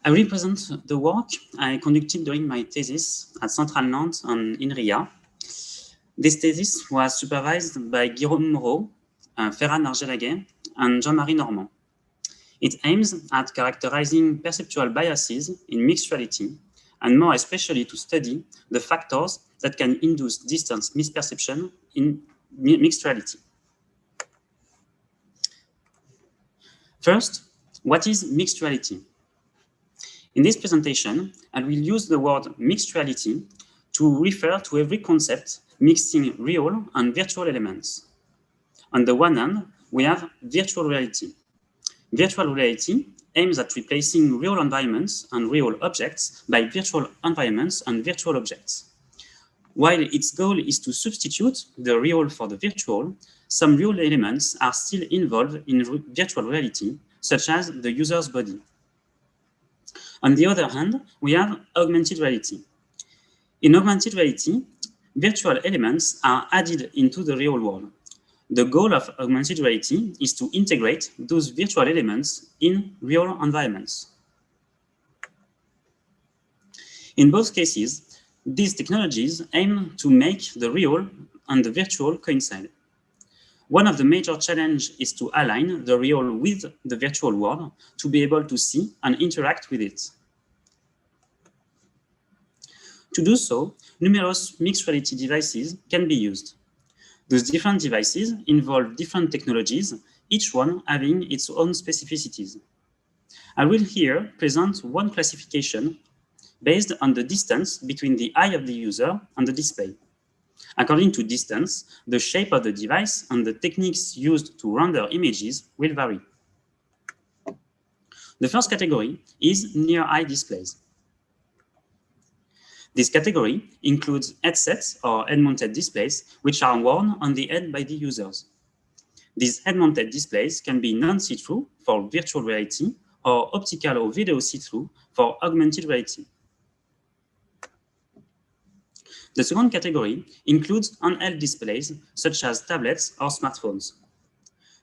I will present the work I conducted during my thesis at Central Nantes and INRIA. This thesis was supervised by Guillaume Moreau, Ferran Argelaguet, and Jean-Marie Normand. It aims at characterizing perceptual biases in mixed reality, and more especially to study the factors that can induce distance misperception in mixed reality. First, what is mixed reality? In this presentation, I will use the word mixed reality to refer to every concept mixing real and virtual elements. On the one hand, we have virtual reality. Virtual reality aims at replacing real environments and real objects by virtual environments and virtual objects. While its goal is to substitute the real for the virtual, some real elements are still involved in virtual reality, such as the user's body. On the other hand, we have augmented reality. In augmented reality, virtual elements are added into the real world. The goal of augmented reality is to integrate those virtual elements in real environments. In both cases, these technologies aim to make the real and the virtual coincide. One of the major challenges is to align the real with the virtual world to be able to see and interact with it. To do so, numerous mixed reality devices can be used. Those different devices involve different technologies, each one having its own specificities. I will here present one classification based on the distance between the eye of the user and the display. According to distance, the shape of the device and the techniques used to render images will vary. The first category is near-eye displays. This category includes headsets or head-mounted displays, which are worn on the head by the users. These head-mounted displays can be non-see-through for virtual reality or optical or video see-through for augmented reality. The second category includes handheld displays, such as tablets or smartphones.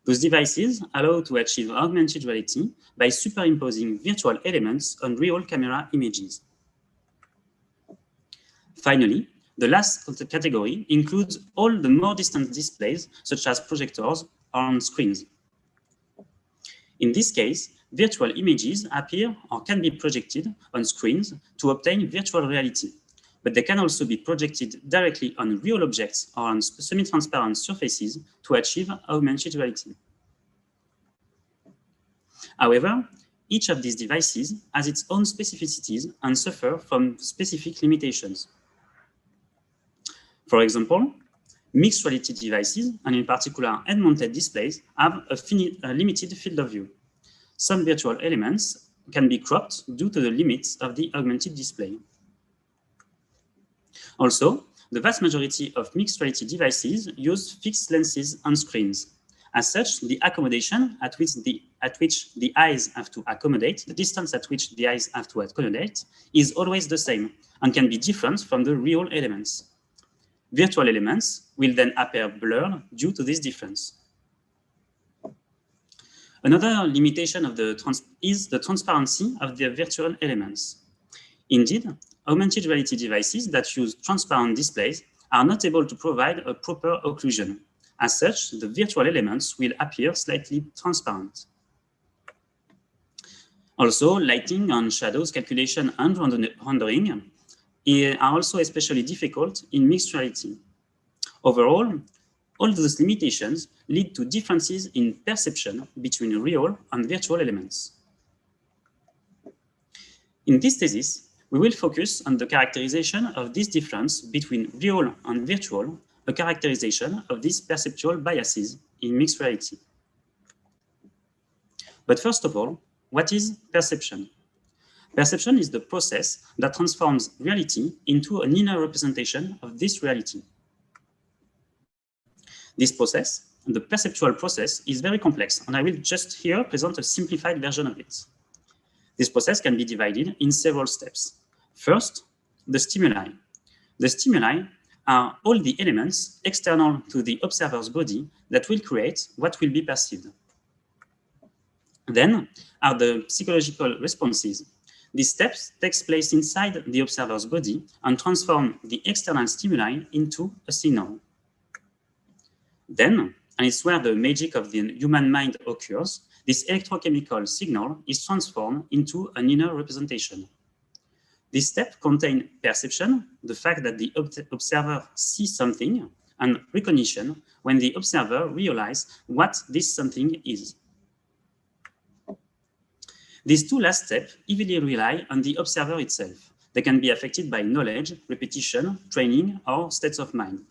Those devices allow to achieve augmented reality by superimposing virtual elements on real camera images. Finally, the last category includes all the more distant displays, such as projectors or on screens. In this case, virtual images appear or can be projected on screens to obtain virtual reality, but they can also be projected directly on real objects or on semi-transparent surfaces to achieve augmented reality. However, each of these devices has its own specificities and suffer from specific limitations. For example, mixed reality devices, and in particular head-mounted displays, have a limited field of view. Some virtual elements can be cropped due to the limits of the augmented display. Also, the vast majority of mixed reality devices use fixed lenses on screens. As such, the accommodation at which the eyes have to accommodate, the distance at which the eyes have to accommodate, is always the same and can be different from the real elements. Virtual elements will then appear blurred due to this difference. Another limitation of is the transparency of the virtual elements. Indeed, augmented reality devices that use transparent displays are not able to provide a proper occlusion. As such, the virtual elements will appear slightly transparent. Also, lighting and shadows calculation and rendering are also especially difficult in mixed reality. Overall, all those limitations lead to differences in perception between real and virtual elements. In this thesis, we will focus on the characterization of this difference between real and virtual, a characterization of these perceptual biases in mixed reality. But first of all, what is perception? Perception is the process that transforms reality into an inner representation of this reality. This process, the perceptual process, is very complex, and I will just here present a simplified version of it. This process can be divided in several steps. First, the stimuli. The stimuli are all the elements external to the observer's body that will create what will be perceived. Then are the psychological responses. This step takes place inside the observer's body and transforms the external stimuli into a signal. Then, and it's where the magic of the human mind occurs, this electrochemical signal is transformed into an inner representation. This step contains perception, the fact that the observer sees something, and recognition, when the observer realizes what this something is. These two last steps heavily rely on the observer itself. They can be affected by knowledge, repetition, training, or states of mind.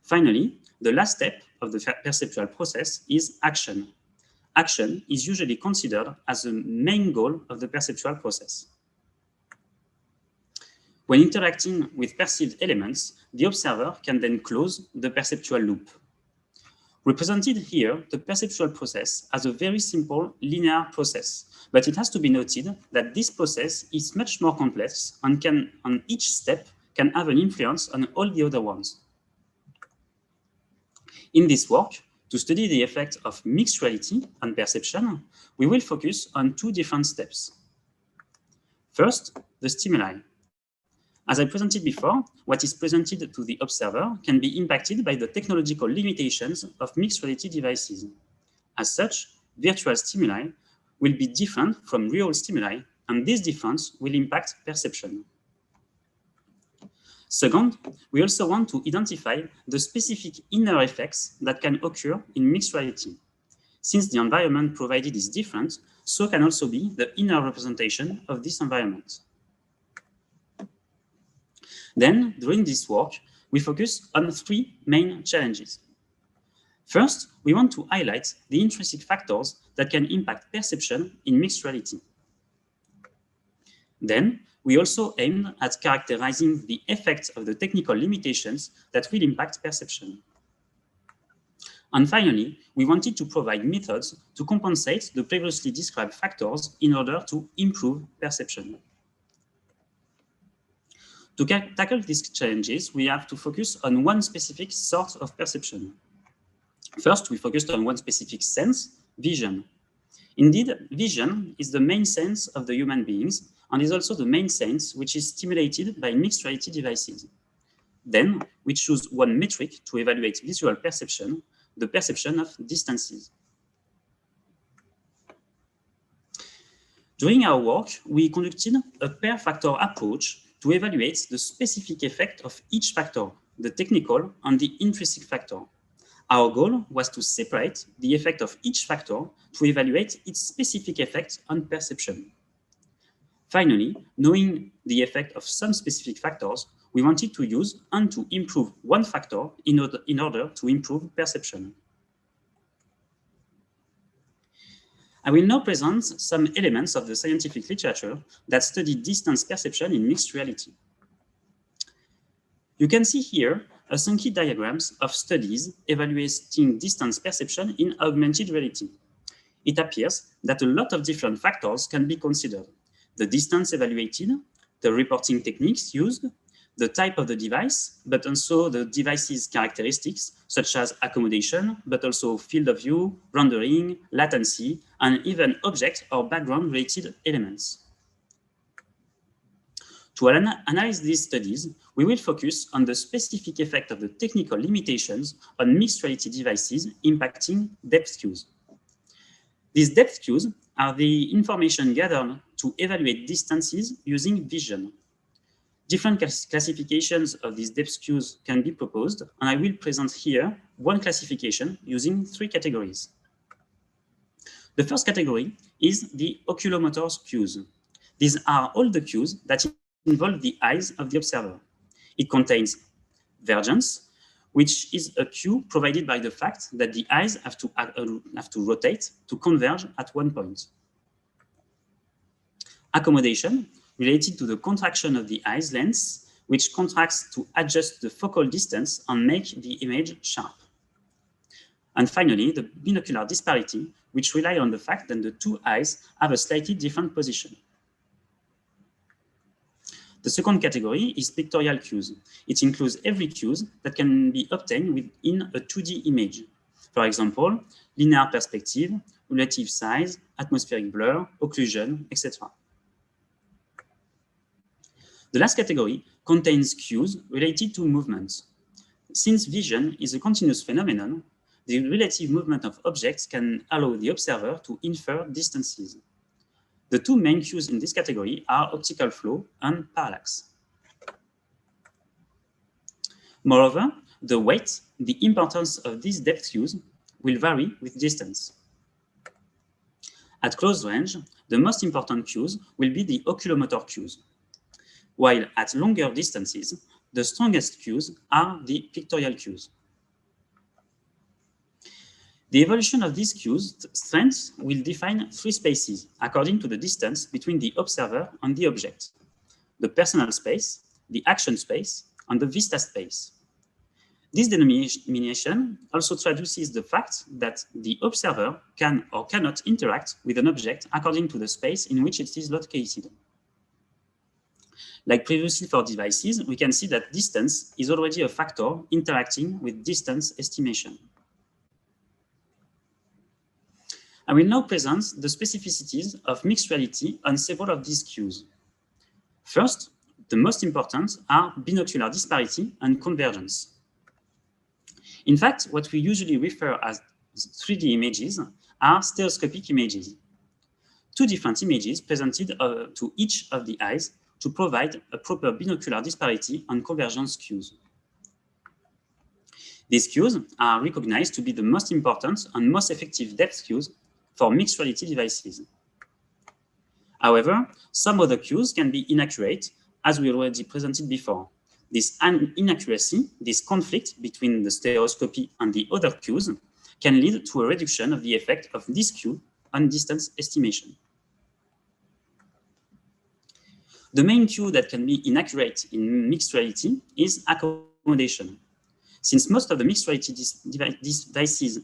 Finally, the last step of the perceptual process is action. Action is usually considered as the main goal of the perceptual process. When interacting with perceived elements, the observer can then close the perceptual loop. Represented here, the perceptual process as a very simple linear process, but it has to be noted that this process is much more complex and each step can have an influence on all the other ones. In this work, to study the effect of mixed reality on perception, we will focus on two different steps. First, the stimuli. As I presented before, what is presented to the observer can be impacted by the technological limitations of mixed reality devices. As such, virtual stimuli will be different from real stimuli, and this difference will impact perception. Second, we also want to identify the specific inner effects that can occur in mixed reality. Since the environment provided is different, so can also be the inner representation of this environment. Then, during this work, we focus on three main challenges. First, we want to highlight the intrinsic factors that can impact perception in mixed reality. Then, we also aim at characterizing the effects of the technical limitations that will impact perception. And finally, we wanted to provide methods to compensate the previously described factors in order to improve perception. To tackle these challenges, we have to focus on one specific sort of perception. First, we focused on one specific sense, vision. Indeed, vision is the main sense of the human beings and is also the main sense which is stimulated by mixed reality devices. Then, we choose one metric to evaluate visual perception, the perception of distances. During our work, we conducted a pair factor approach to evaluate the specific effect of each factor, the technical and the intrinsic factor. Our goal was to separate the effect of each factor to evaluate its specific effect on perception. Finally, knowing the effect of some specific factors, we wanted to use and to improve one factor in order to improve perception. I will now present some elements of the scientific literature that study distance perception in mixed reality. You can see here a Sankey diagrams of studies evaluating distance perception in augmented reality. It appears that a lot of different factors can be considered: the distance evaluated, the reporting techniques used, the type of the device, but also the device's characteristics, such as accommodation, but also field of view, rendering, latency, and even object or background-related elements. To analyze these studies, we will focus on the specific effect of the technical limitations on mixed reality devices impacting depth cues. These depth cues are the information gathered to evaluate distances using vision. Different classifications of these depth cues can be proposed, and I will present here one classification using three categories. The first category is the oculomotor cues. These are all the cues that involve the eyes of the observer. It contains vergence, which is a cue provided by the fact that the eyes have to rotate to converge at one point. Accommodation, related to the contraction of the eye's lens, which contracts to adjust the focal distance and make the image sharp. And finally, the binocular disparity, which relies on the fact that the two eyes have a slightly different position. The second category is pictorial cues. It includes every cue that can be obtained within a 2D image. For example, linear perspective, relative size, atmospheric blur, occlusion, etc. The last category contains cues related to movement. Since vision is a continuous phenomenon, the relative movement of objects can allow the observer to infer distances. The two main cues in this category are optical flow and parallax. Moreover, the weight, the importance of these depth cues will vary with distance. At close range, the most important cues will be the oculomotor cues, while at longer distances, the strongest cues are the pictorial cues. The evolution of these cues' strengths will define three spaces according to the distance between the observer and the object: the personal space, the action space, and the vista space. This denomination also traduces the fact that the observer can or cannot interact with an object according to the space in which it is located. Like previously for devices, we can see that distance is already a factor interacting with distance estimation. I will now present the specificities of mixed reality on several of these cues. First, the most important are binocular disparity and convergence. In fact, what we usually refer as 3D images are stereoscopic images. Two different images presented to each of the eyes to provide a proper binocular disparity and convergence cues. These cues are recognized to be the most important and most effective depth cues for mixed reality devices. However, some other cues can be inaccurate, as we already presented before. This inaccuracy, this conflict between the stereoscopy and the other cues, can lead to a reduction of the effect of this cue on distance estimation. The main cue that can be inaccurate in mixed reality is accommodation. Since most of the mixed reality devices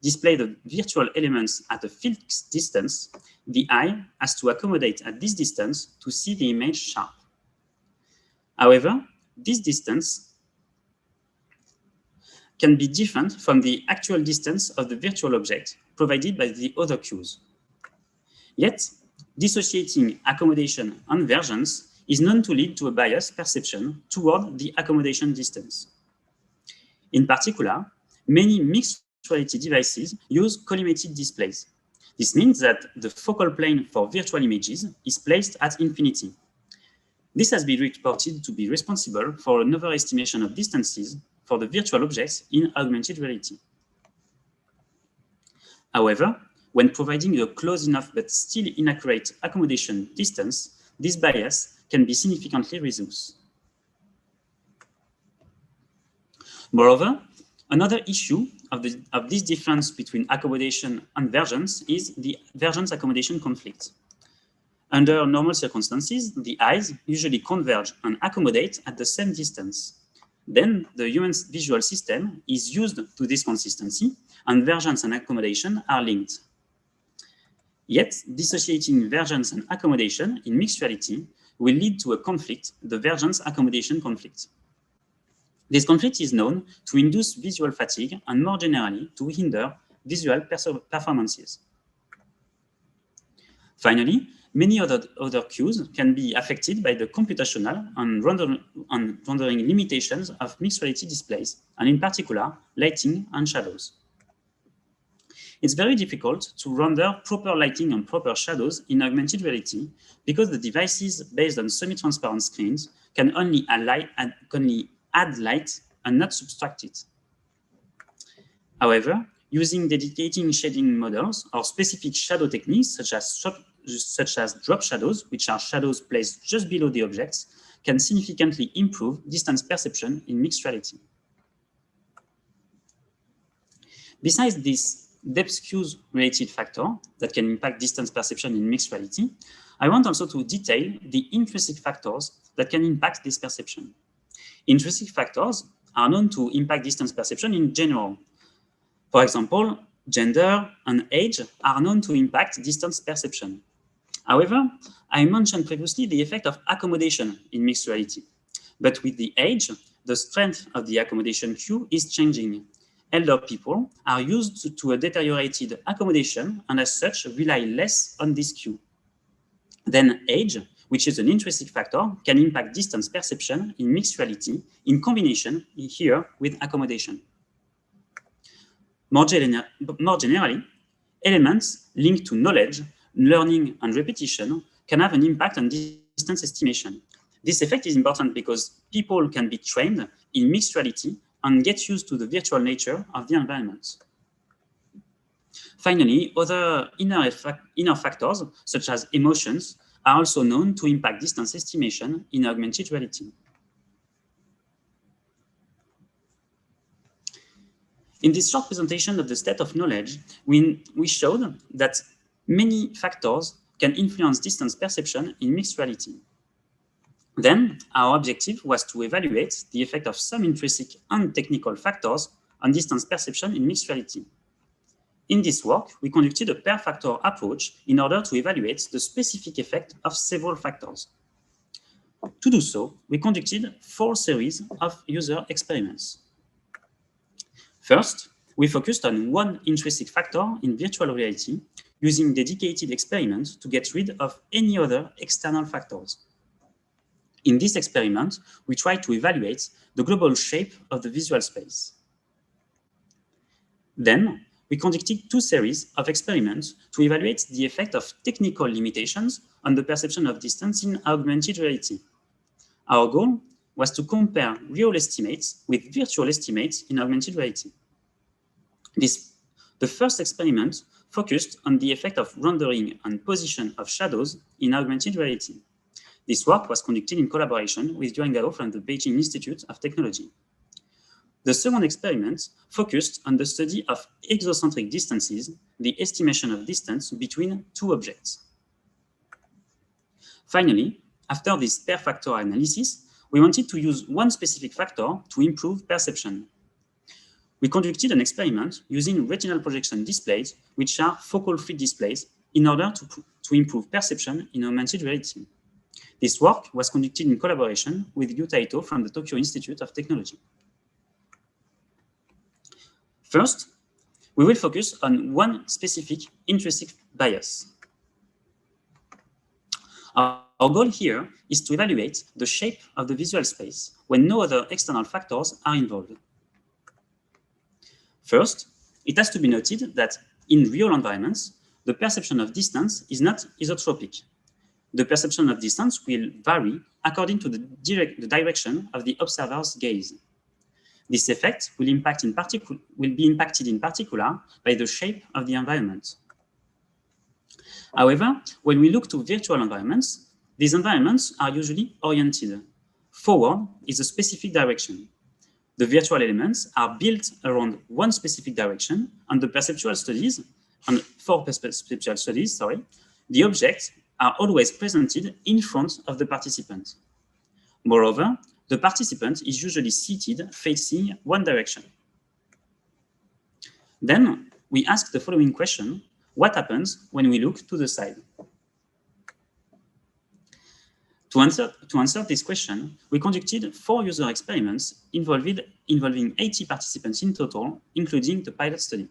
display the virtual elements at a fixed distance, the eye has to accommodate at this distance to see the image sharp. However, this distance can be different from the actual distance of the virtual object provided by the other cues. Yet, dissociating accommodation and vergence is known to lead to a biased perception toward the accommodation distance. In particular, many mixed reality devices use collimated displays. This means that the focal plane for virtual images is placed at infinity. This has been reported to be responsible for an overestimation of distances for the virtual objects in augmented reality. However, when providing a close enough but still inaccurate accommodation distance, this bias can be significantly reduced. Moreover, another issue of this difference between accommodation and vergence is the vergence-accommodation conflict. Under normal circumstances, the eyes usually converge and accommodate at the same distance. Then the human visual system is used to this consistency, and vergence and accommodation are linked. Yet, dissociating vergence and accommodation in mixed reality will lead to a conflict, the vergence-accommodation conflict. This conflict is known to induce visual fatigue and, more generally, to hinder visual performances. Finally, many other cues can be affected by the computational and rendering limitations of mixed reality displays, and in particular, lighting and shadows. It's very difficult to render proper lighting and proper shadows in augmented reality because the devices based on semi-transparent screens can only add light and not subtract it. However, using dedicated shading models or specific shadow techniques such as drop shadows, which are shadows placed just below the objects, can significantly improve distance perception in mixed reality. Besides this depth cues related factor that can impact distance perception in mixed reality, I want also to detail the intrinsic factors that can impact this perception. Intrinsic factors are known to impact distance perception in general. For example, gender and age are known to impact distance perception. However, I mentioned previously the effect of accommodation in mixed reality. But with the age, the strength of the accommodation cue is changing. Elder people are used to a deteriorated accommodation and as such rely less on this cue. Then age which is an intrinsic factor, can impact distance perception in mixed reality in combination here with accommodation. More generally, elements linked to knowledge, learning, and repetition can have an impact on distance estimation. This effect is important because people can be trained in mixed reality and get used to the virtual nature of the environment. Finally, other inner factors, such as emotions, are also known to impact distance estimation in augmented reality. In this short presentation of the state of knowledge, we showed that many factors can influence distance perception in mixed reality. Then, our objective was to evaluate the effect of some intrinsic and technical factors on distance perception in mixed reality. In this work, we conducted a pair-factor approach in order to evaluate the specific effect of several factors. To do so, we conducted 4 series of user experiments. First, we focused on one intrinsic factor in virtual reality using dedicated experiments to get rid of any other external factors. In this experiment, we tried to evaluate the global shape of the visual space. Then, we conducted 2 series of experiments to evaluate the effect of technical limitations on the perception of distance in augmented reality. Our goal was to compare real estimates with virtual estimates in augmented reality. The first experiment focused on the effect of rendering and position of shadows in augmented reality. This work was conducted in collaboration with Yuan Gao from the Beijing Institute of Technology. The second experiment focused on the study of exocentric distances, the estimation of distance between 2 objects. Finally, after this pair-factor analysis, we wanted to use one specific factor to improve perception. We conducted an experiment using retinal projection displays, which are focal field displays, in order to improve perception in augmented reality. This work was conducted in collaboration with Yu Taito from the Tokyo Institute of Technology. First, we will focus on one specific intrinsic bias. Our goal here is to evaluate the shape of the visual space when no other external factors are involved. First, it has to be noted that in real environments, the perception of distance is not isotropic. The perception of distance will vary according to the direction of the observer's gaze. This effect will be impacted in particular by the shape of the environment. However, when we look to virtual environments, these environments are usually oriented. Forward is a specific direction. The virtual elements are built around one specific direction, and for perceptual studies, the objects are always presented in front of the participant. Moreover, the participant is usually seated facing one direction. Then we ask the following question: what happens when we look to the side? To answer this question, we conducted 4 user experiments involving 80 participants in total, including the pilot study.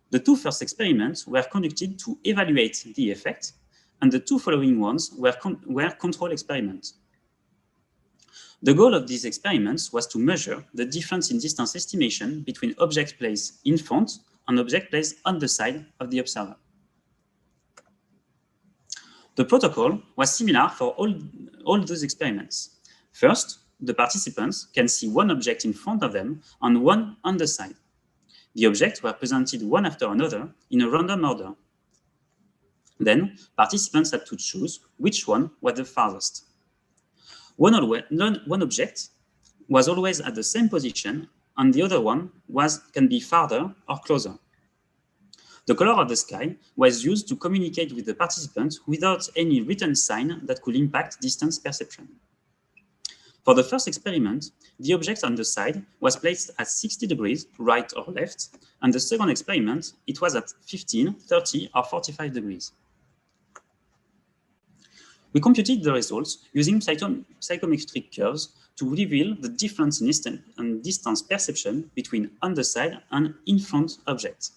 The 2 first experiments were conducted to evaluate the effect, and the 2 following ones were control experiments. The goal of these experiments was to measure the difference in distance estimation between objects placed in front and objects placed on the side of the observer. The protocol was similar for all those experiments. First, the participants can see one object in front of them and one on the side. The objects were presented one after another in a random order. Then, participants had to choose which one was the farthest. One object was always at the same position, and the other one can be farther or closer. The color of the sky was used to communicate with the participants without any written sign that could impact distance perception. For the first experiment, the object on the side was placed at 60 degrees, right or left, and the second experiment, it was at 15, 30, or 45 degrees. We computed the results using psychometric curves to reveal the difference in distance perception between on the side and in front objects.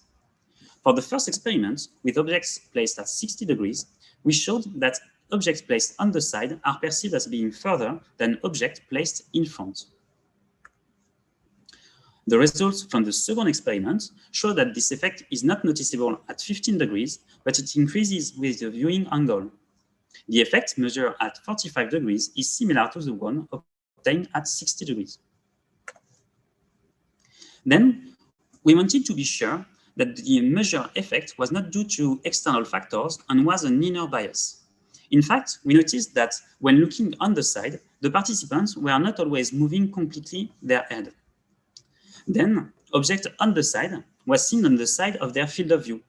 For the first experiment, with objects placed at 60 degrees, we showed that objects placed on the side are perceived as being further than objects placed in front. The results from the second experiment show that this effect is not noticeable at 15 degrees, but it increases with the viewing angle. The effect measured at 45 degrees is similar to the one obtained at 60 degrees. Then, we wanted to be sure that the measured effect was not due to external factors and was an inner bias. In fact, we noticed that when looking on the side, the participants were not always moving completely their head. Then, object on the side was seen on the side of their field of view.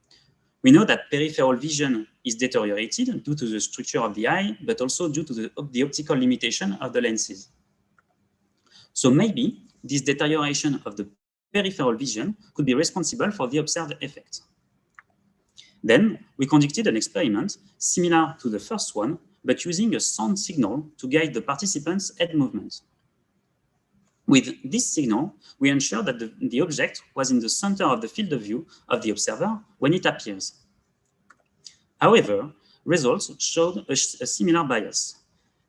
We know that peripheral vision is deteriorated due to the structure of the eye, but also due to the optical limitation of the lenses. So maybe this deterioration of the peripheral vision could be responsible for the observed effect. Then we conducted an experiment similar to the first one, but using a sound signal to guide the participants' head movement. With this signal, we ensure that the object was in the center of the field of view of the observer when it appears. However, results showed a similar bias.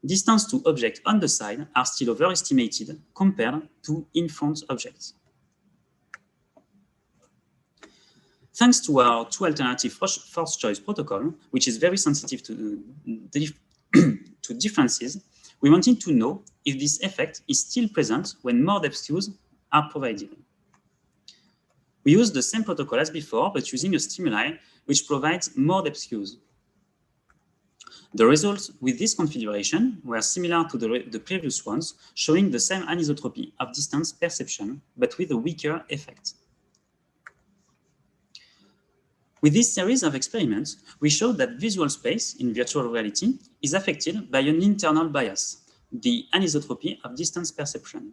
Distance to objects on the side are still overestimated compared to in-front objects. Thanks to our two alternative force choice protocol, which is very sensitive to differences, we wanted to know if this effect is still present when more depth cues are provided. We use the same protocol as before, but using a stimuli which provides more depth cues. The results with this configuration were similar to the previous ones, showing the same anisotropy of distance perception, but with a weaker effect. With this series of experiments, we showed that visual space in virtual reality is affected by an internal bias, the anisotropy of distance perception.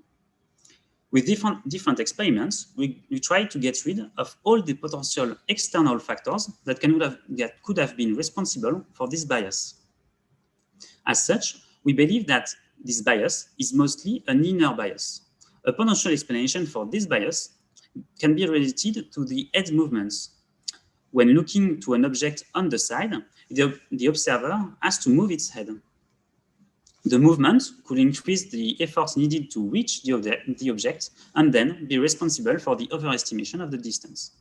With different experiments, we tried to get rid of all the potential external factors that could have been responsible for this bias. As such, we believe that this bias is mostly an inner bias. A potential explanation for this bias can be related to the head movements. When looking to an object on the side, the observer has to move its head. The movement could increase the efforts needed to reach the object and then be responsible for the overestimation of the distance.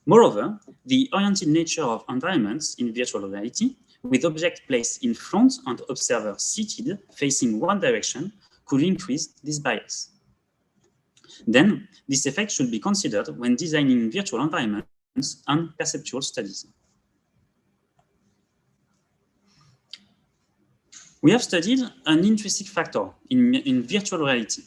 Moreover, the oriented nature of environments in virtual reality, with objects placed in front and observer seated facing one direction, could increase this bias. Then, this effect should be considered when designing virtual environments and perceptual studies. We have studied an intrinsic factor in virtual reality.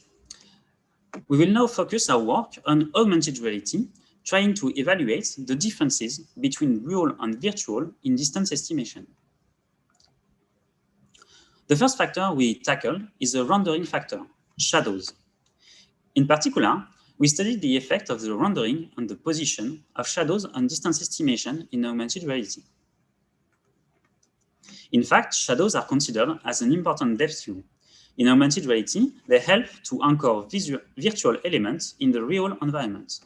We will now focus our work on augmented reality, trying to evaluate the differences between real and virtual in distance estimation. The first factor we tackled is a rendering factor, shadows. In particular, we studied the effect of the rendering on the position of shadows on distance estimation in augmented reality. In fact, shadows are considered as an important depth cue. In augmented reality, they help to anchor virtual elements in the real environment.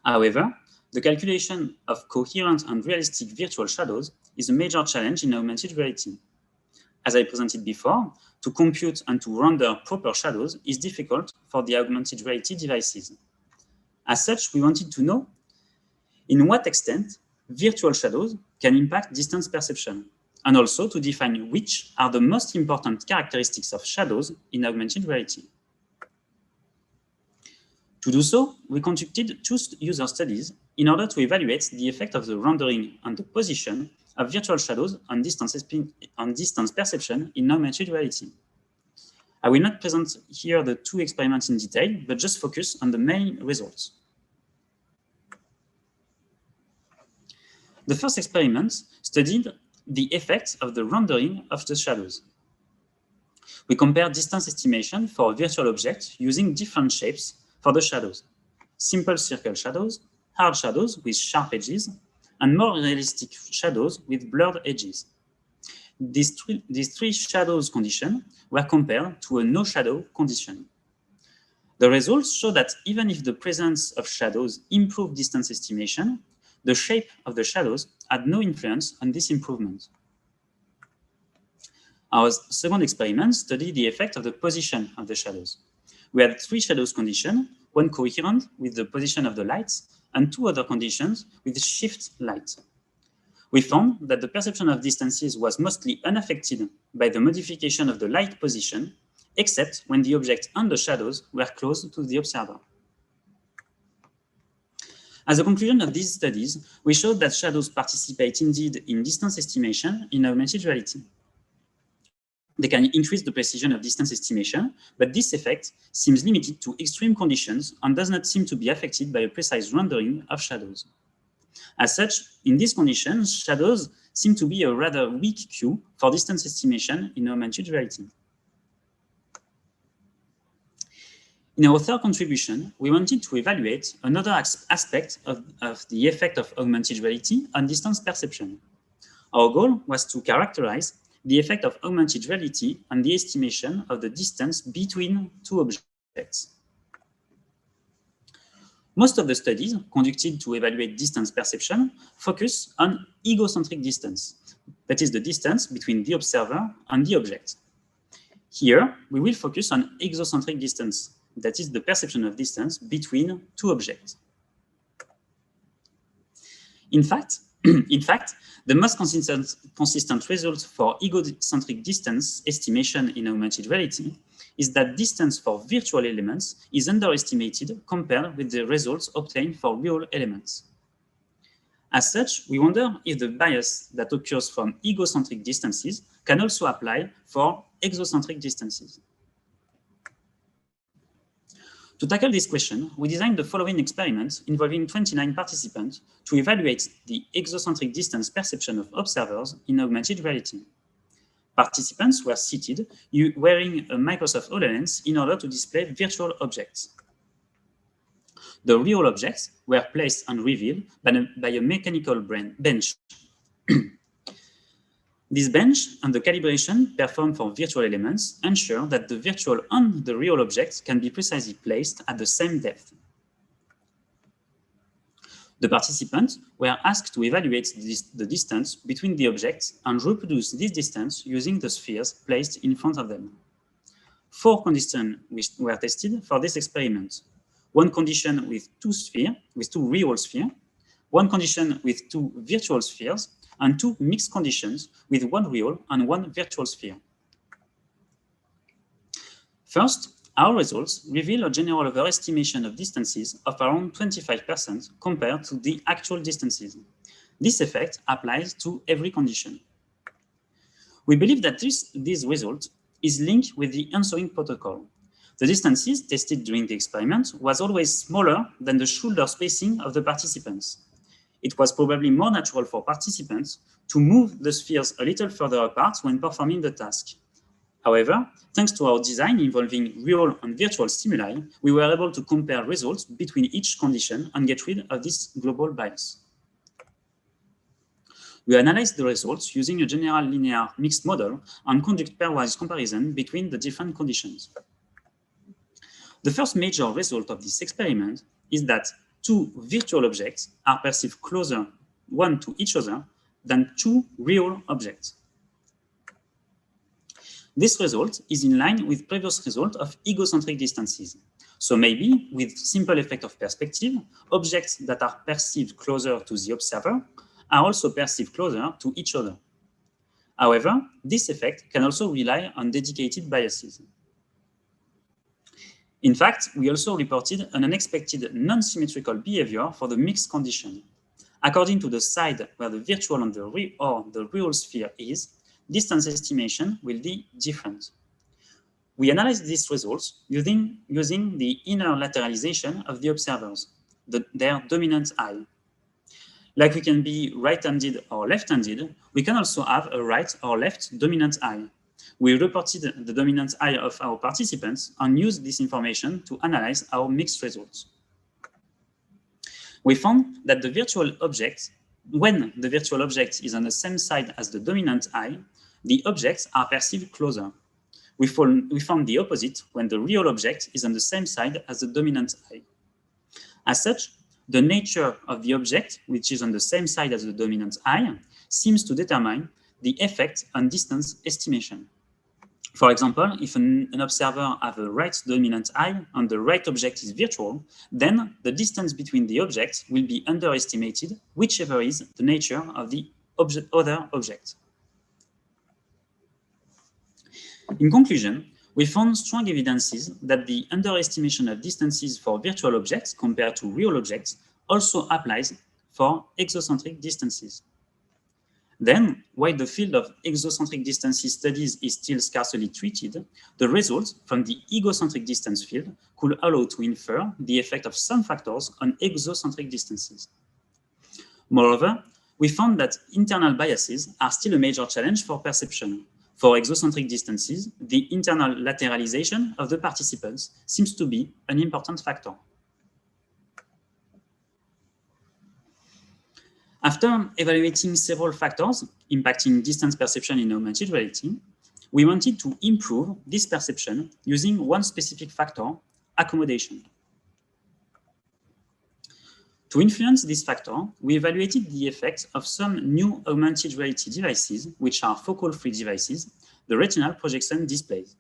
However, the calculation of coherent and realistic virtual shadows is a major challenge in augmented reality. As I presented before, to compute and to render proper shadows is difficult for the augmented reality devices. As such, we wanted to know in what extent virtual shadows can impact distance perception, and also to define which are the most important characteristics of shadows in augmented reality. To do so, we conducted two user studies in order to evaluate the effect of the rendering and the position of virtual shadows on distance perception in augmented reality. I will not present here the two experiments in detail, but just focus on the main results. The first experiment studied the effects of the rendering of the shadows. We compared distance estimation for a virtual object using different shapes for the shadows: simple circle shadows, hard shadows with sharp edges, and more realistic shadows with blurred edges. These three shadows conditions were compared to a no shadow condition. The results show that even if the presence of shadows improved distance estimation, the shape of the shadows had no influence on this improvement. Our second experiment studied the effect of the position of the shadows. We had 3 shadows conditions, one coherent with the position of the lights, and 2 other conditions with shift light. We found that the perception of distances was mostly unaffected by the modification of the light position, except when the object and the shadows were close to the observer. As a conclusion of these studies, we showed that shadows participate indeed in distance estimation in augmented reality. They can increase the precision of distance estimation, but this effect seems limited to extreme conditions and does not seem to be affected by a precise rendering of shadows. As such, in these conditions, shadows seem to be a rather weak cue for distance estimation in augmented reality. In our third contribution, we wanted to evaluate another aspect of the effect of augmented reality on distance perception. Our goal was to characterize the effect of augmented reality on the estimation of the distance between 2 objects. Most of the studies conducted to evaluate distance perception focus on egocentric distance, that is the distance between the observer and the object. Here, we will focus on exocentric distance, that is the perception of distance between 2 objects. In fact, the most consistent result for egocentric distance estimation in augmented reality is that distance for virtual elements is underestimated compared with the results obtained for real elements. As such, we wonder if the bias that occurs from egocentric distances can also apply for exocentric distances. To tackle this question, we designed the following experiment involving 29 participants to evaluate the exocentric distance perception of observers in augmented reality. Participants were seated wearing a Microsoft HoloLens in order to display virtual objects. The real objects were placed and revealed by a mechanical bench. This bench and the calibration performed for virtual elements ensure that the virtual and the real objects can be precisely placed at the same depth. The participants were asked to evaluate the distance between the objects and reproduce this distance using the spheres placed in front of them. 4 conditions were tested for this experiment. 1 condition with 2 real spheres, 1 condition with 2 virtual spheres, and 2 mixed conditions with 1 real and 1 virtual sphere. First, our results reveal a general overestimation of distances of around 25% compared to the actual distances. This effect applies to every condition. We believe that this result is linked with the answering protocol. The distances tested during the experiment was always smaller than the shoulder spacing of the participants. It was probably more natural for participants to move the spheres a little further apart when performing the task. However, thanks to our design involving real and virtual stimuli, we were able to compare results between each condition and get rid of this global bias. We analyzed the results using a general linear mixed model and conduct pairwise comparison between the different conditions. The first major result of this experiment is that 2 virtual objects are perceived closer one to each other than 2 real objects. This result is in line with previous result of egocentric distances. So maybe, with simple effect of perspective, objects that are perceived closer to the observer are also perceived closer to each other. However, this effect can also rely on dedicated biases. In fact, we also reported an unexpected non-symmetrical behavior for the mixed condition. According to the side where the virtual and the real sphere is, distance estimation will be different. We analyzed these results using the inner lateralization of the observers, their dominant eye. Like we can be right-handed or left-handed, we can also have a right or left dominant eye. We reported the dominant eye of our participants and used this information to analyze our mixed results. We found that when the virtual object is on the same side as the dominant eye, the objects are perceived closer. We found the opposite when the real object is on the same side as the dominant eye. As such, the nature of the object, which is on the same side as the dominant eye, seems to determine the effect on distance estimation. For example, if an observer has a right dominant eye and the right object is virtual, then the distance between the objects will be underestimated, whichever is the nature of the other object. In conclusion, we found strong evidences that the underestimation of distances for virtual objects compared to real objects also applies for exocentric distances. Then, while the field of exocentric distances studies is still scarcely treated, the results from the egocentric distance field could allow to infer the effect of some factors on exocentric distances. Moreover, we found that internal biases are still a major challenge for perception. For exocentric distances, the internal lateralization of the participants seems to be an important factor. After evaluating several factors impacting distance perception in augmented reality, we wanted to improve this perception using one specific factor, accommodation. To influence this factor, we evaluated the effect of some new augmented reality devices, which are focal-free devices, the retinal projection displays.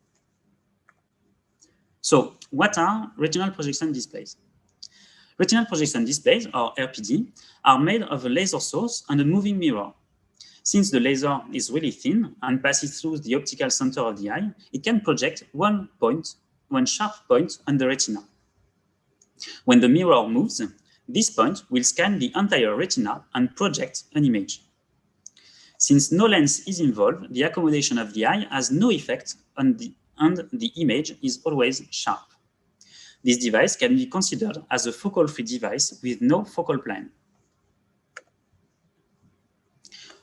So, what are retinal projection displays? Retinal projection displays, or RPD, are made of a laser source and a moving mirror. Since the laser is really thin and passes through the optical center of the eye, it can project one sharp point on the retina. When the mirror moves, this point will scan the entire retina and project an image. Since no lens is involved, the accommodation of the eye has no effect and the image is always sharp. This device can be considered as a focal-free device with no focal plane.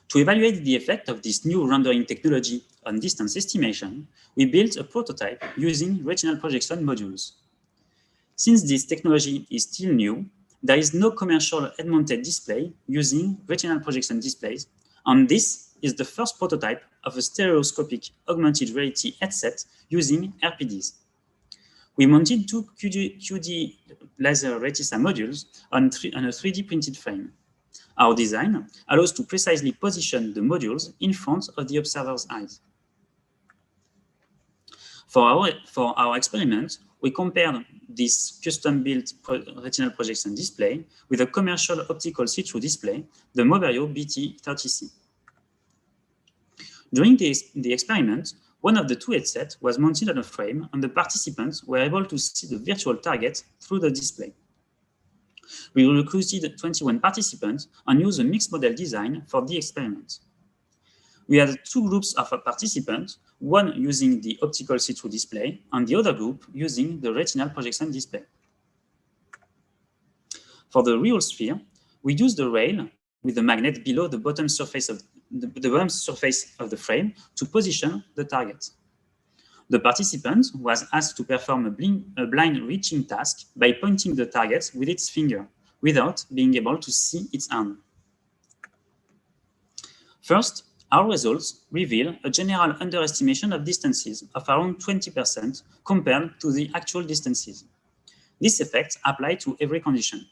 To evaluate the effect of this new rendering technology on distance estimation, we built a prototype using retinal projection modules. Since this technology is still new, there is no commercial head-mounted display using retinal projection displays, and this is the first prototype of a stereoscopic augmented reality headset using RPDs. We mounted two QD laser Retisa modules on a 3D printed frame. Our design allows to precisely position the modules in front of the observer's eyes. For our experiment, we compared this custom-built retinal projection display with a commercial optical see-through display, the Moverio BT30C. During the experiment, one of the two headsets was mounted on a frame, and the participants were able to see the virtual target through the display. We recruited 21 participants and used a mixed model design for the experiment. We had two groups of participants, one using the optical see-through display and the other group using the retinal projection display. For the real sphere, we used a rail with a magnet below the bottom surface of the frame to position the target. The participant was asked to perform a blind reaching task by pointing the target with its finger without being able to see its hand. First, our results reveal a general underestimation of distances of around 20% compared to the actual distances. This effect applies to every condition.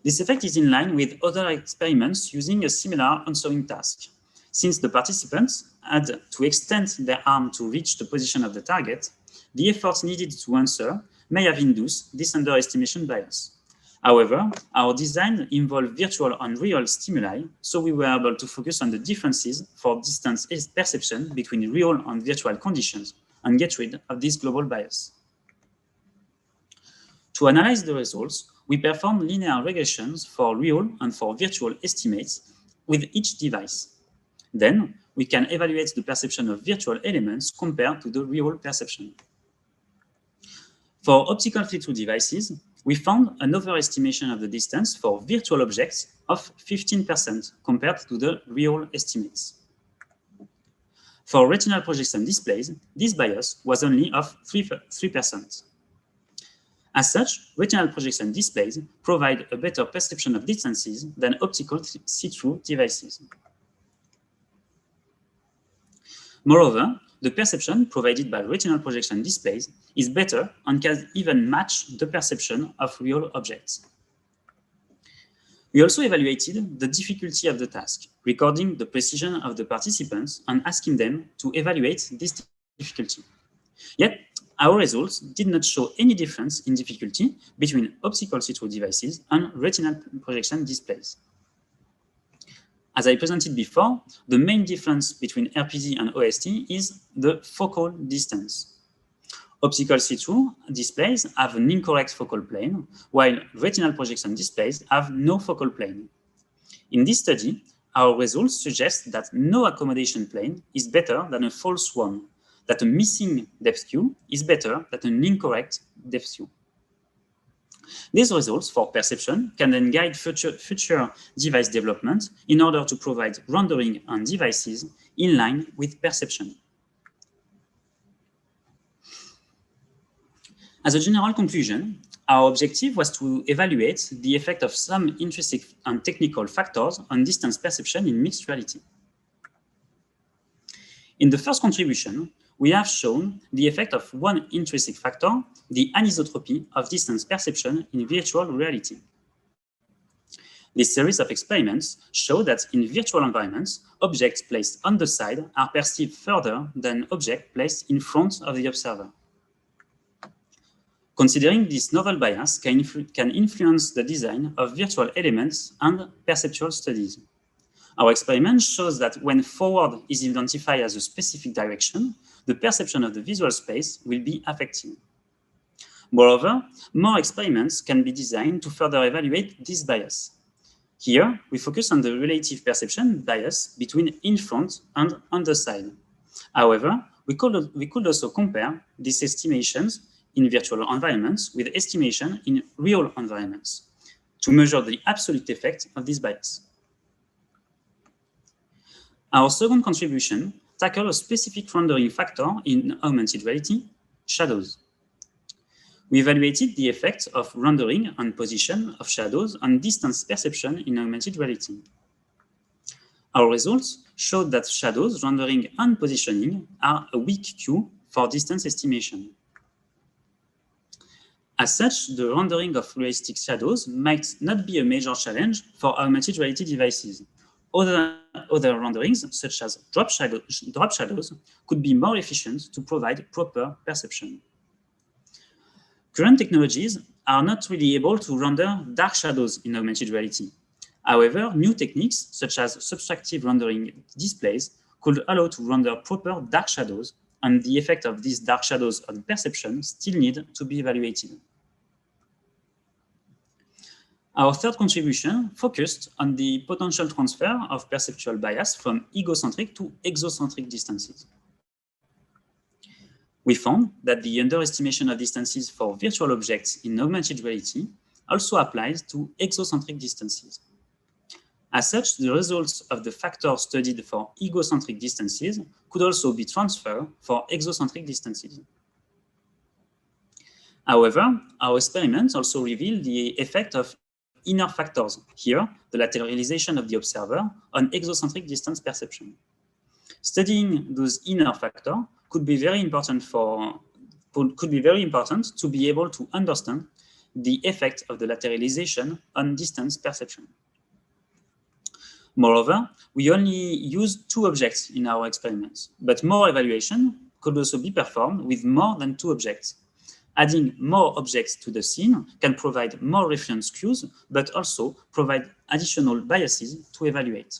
This effect is in line with other experiments using a similar answering task. Since the participants had to extend their arm to reach the position of the target, the effort needed to answer may have induced this underestimation bias. However, our design involved virtual and real stimuli, so we were able to focus on the differences for distance perception between real and virtual conditions and get rid of this global bias. To analyze the results, we performed linear regressions for real and for virtual estimates with each device. Then, we can evaluate the perception of virtual elements compared to the real perception. For optical see-through devices, we found an overestimation of the distance for virtual objects of 15% compared to the real estimates. For retinal projection displays, this bias was only of 3%. As such, retinal projection displays provide a better perception of distances than optical see-through devices. Moreover, the perception provided by retinal projection displays is better and can even match the perception of real objects. We also evaluated the difficulty of the task, recording the precision of the participants and asking them to evaluate this difficulty. Yet, our results did not show any difference in difficulty between optical see-through devices and retinal projection displays. As I presented before, the main difference between RPD and OST is the focal distance. Optical see-through displays have an incorrect focal plane, while retinal projection displays have no focal plane. In this study, our results suggest that no accommodation plane is better than a false one, that a missing depth Q is better than an incorrect depth Q. These results for perception can then guide future device development in order to provide rendering on devices in line with perception. As a general conclusion, our objective was to evaluate the effect of some intrinsic and technical factors on distance perception in mixed reality. In the first contribution, we have shown the effect of one intrinsic factor, the anisotropy of distance perception in virtual reality. This series of experiments show that in virtual environments, objects placed on the side are perceived further than objects placed in front of the observer. Considering this novel bias can influence the design of virtual elements and perceptual studies. Our experiment shows that when forward is identified as a specific direction, the perception of the visual space will be affected. Moreover, more experiments can be designed to further evaluate this bias. Here, we focus on the relative perception bias between in front and on the side. However, we could also compare these estimations in virtual environments with estimation in real environments to measure the absolute effect of this bias. Our second contribution tackled a specific rendering factor in augmented reality, shadows. We evaluated the effect of rendering and position of shadows on distance perception in augmented reality. Our results showed that shadows, rendering, and positioning are a weak cue for distance estimation. As such, the rendering of realistic shadows might not be a major challenge for augmented reality devices. Other renderings, such as drop shadows, could be more efficient to provide proper perception. Current technologies are not really able to render dark shadows in augmented reality. However, new techniques, such as subtractive rendering displays, could allow to render proper dark shadows, and the effect of these dark shadows on perception still need to be evaluated. Our third contribution focused on the potential transfer of perceptual bias from egocentric to exocentric distances. We found that the underestimation of distances for virtual objects in augmented reality also applies to exocentric distances. As such, the results of the factors studied for egocentric distances could also be transferred for exocentric distances. However, our experiments also reveal the effect of inner factors, here the lateralization of the observer, on exocentric distance perception. Studying those inner factors could be very important to be able to understand the effect of the lateralization on distance perception. Moreover, we only used 2 objects in our experiments, but more evaluation could also be performed with more than 2 objects. Adding more objects to the scene can provide more reference cues, but also provide additional biases to evaluate.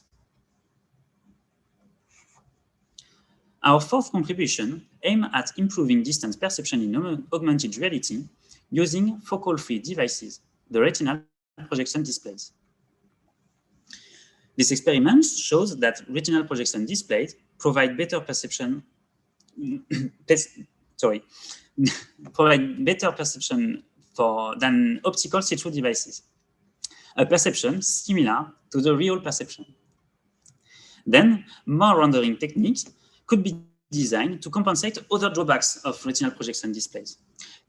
Our fourth contribution aimed at improving distance perception in augmented reality using focal-free devices, the retinal projection displays. This experiment shows that retinal projection displays provide better perception than optical see-through devices, a perception similar to the real perception. Then, more rendering techniques could be designed to compensate other drawbacks of retinal projection displays.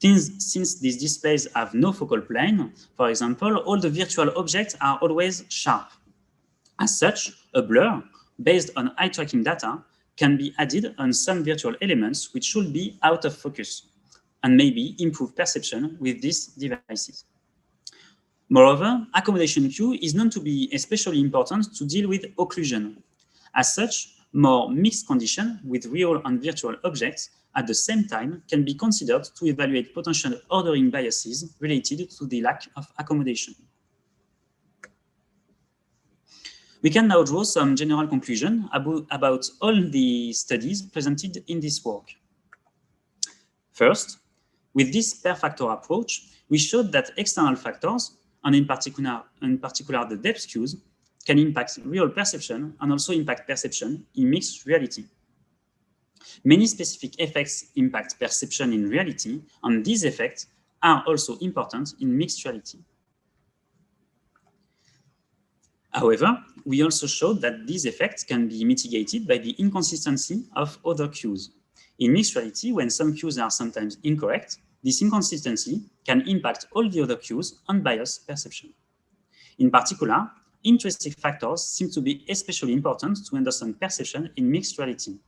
Since these displays have no focal plane, for example, all the virtual objects are always sharp. As such, a blur based on eye tracking data can be added on some virtual elements which should be out of focus, and maybe improve perception with these devices. Moreover, accommodation Q is known to be especially important to deal with occlusion. As such, more mixed conditions with real and virtual objects at the same time can be considered to evaluate potential ordering biases related to the lack of accommodation. We can now draw some general conclusions about all the studies presented in this work. First, with this per factor approach, we showed that external factors, and in particular the depth cues, can impact real perception and also impact perception in mixed reality. Many specific effects impact perception in reality, and these effects are also important in mixed reality. However, we also showed that these effects can be mitigated by the inconsistency of other cues. In mixed reality, when some cues are sometimes incorrect, this inconsistency can impact all the other cues and bias perception. In particular, intrinsic factors seem to be especially important to understand perception in mixed reality.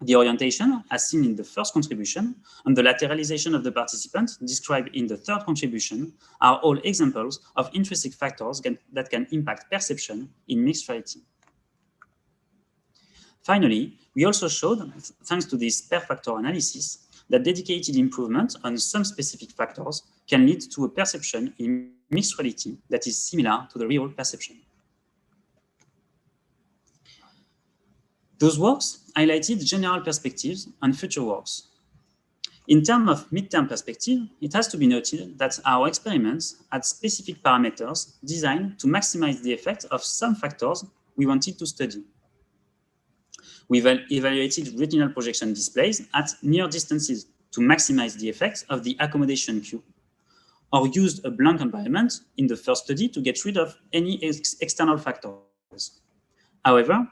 The orientation, as seen in the first contribution, and the lateralization of the participant, described in the third contribution, are all examples of intrinsic factors that can impact perception in mixed reality. Finally, we also showed, thanks to this per factor analysis, that dedicated improvement on some specific factors can lead to a perception in mixed reality that is similar to the real perception. Those works highlighted general perspectives and future works. In terms of midterm perspective, it has to be noted that our experiments had specific parameters designed to maximize the effect of some factors we wanted to study. We've evaluated retinal projection displays at near distances to maximize the effects of the accommodation cue, or used a blank environment in the first study to get rid of any external factors. However,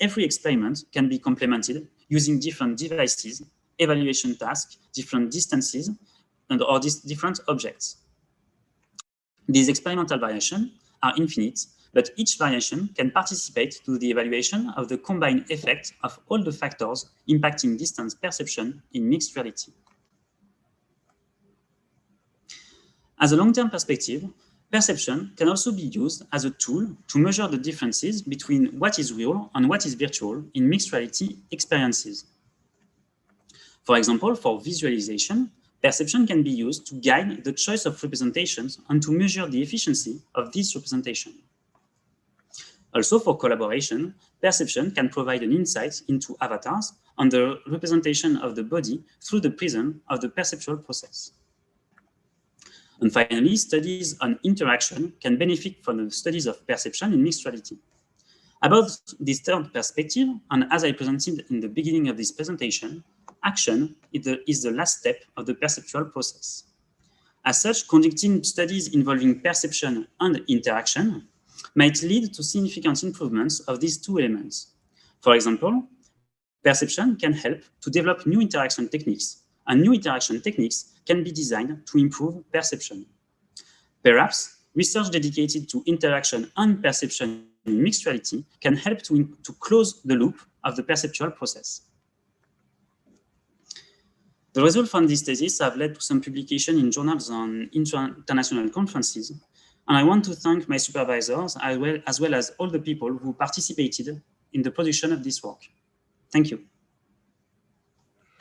every experiment can be complemented using different devices, evaluation tasks, different distances, or different objects. These experimental variations are infinite, but each variation can participate to the evaluation of the combined effect of all the factors impacting distance perception in mixed reality. As a long-term perspective, perception can also be used as a tool to measure the differences between what is real and what is virtual in mixed reality experiences. For example, for visualization, perception can be used to guide the choice of representations and to measure the efficiency of this representation. Also, for collaboration, perception can provide an insight into avatars and the representation of the body through the prism of the perceptual process. And finally, studies on interaction can benefit from the studies of perception in mixed reality. About this third perspective, and as I presented in the beginning of this presentation, action is the last step of the perceptual process. As such, conducting studies involving perception and interaction might lead to significant improvements of these two elements. For example, perception can help to develop new interaction techniques, and new interaction techniques can be designed to improve perception. Perhaps research dedicated to interaction and perception in mixed reality can help to close the loop of the perceptual process. The results from this thesis have led to some publication in journals and international conferences, and I want to thank my supervisors as well as all the people who participated in the production of this work. Thank you.